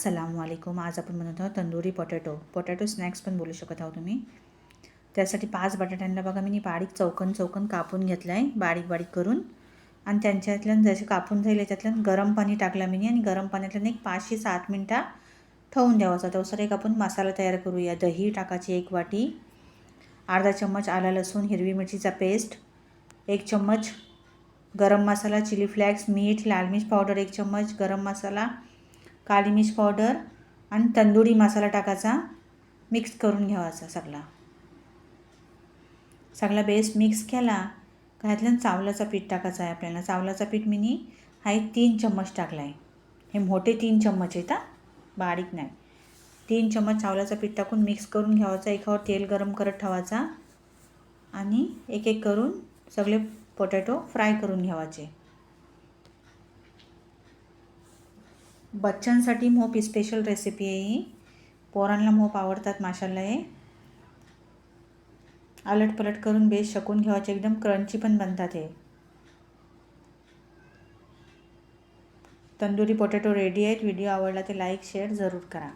अस्सलामुअलैकुम. आज आपण बनवत आहोत तंदुरी पोटॅटो स्नॅक्स पण बोलू शकत आहोत तुम्ही. त्यासाठी 5 बटाट्यांना बघा मी बारीक चौकन कापून घेतलं आहे, बारीक करून. आणि त्यांच्यातलं जसे कापून जाईल त्याच्यातलं गरम पाणी टाकलं मी आणि गरम पाण्यातलं एक 5 ते 7 मिनटं ठेवून द्यावाचा. त्यानुसार एक आपण मसाला तयार करूया. दही टाकायची 1 वाटी, अर्धा चम्मच आला लसूण हिरवी मिरचीचा पेस्ट, 1 चम्मच गरम मसाला, चिली फ्लेक्स, मीठ, लाल मिर्च पावडर 1 चम्मच, गरम मसाला, काली मिर्च पावडर आणि तंदुरी मसाला टाकायचा. मिक्स करून घ्यावाचा सगळा बेस मिक्स केला का ह्यातलं चावलाचं पीठ टाकायचं आहे आपल्याला. चावलाचं पीठ मी हा 3 चम्मच टाकला आहे. हे मोठे 3 चम्मच आहेत, बारीक नाही. 3 चम्मच चावलाचं पीठ टाकून मिक्स करून घ्यावाचा. एकावर तेल गरम करत ठेवायचा आणि एक करून सगळे पोटॅटो फ्राय करून घ्यावाचे. बच्चांसाठी मोप स्पेशल रेसिपी आहे ही. पोरांना मोप आवडतात माशाल्लाह. हे अलटपलट करून बेस शकून घ्यावाचे. एकदम क्रंची पण बनतात हे. तंदुरी पोटॅटो रेडी आहेत. व्हिडिओ आवडला तर लाईक शेअर जरूर करा.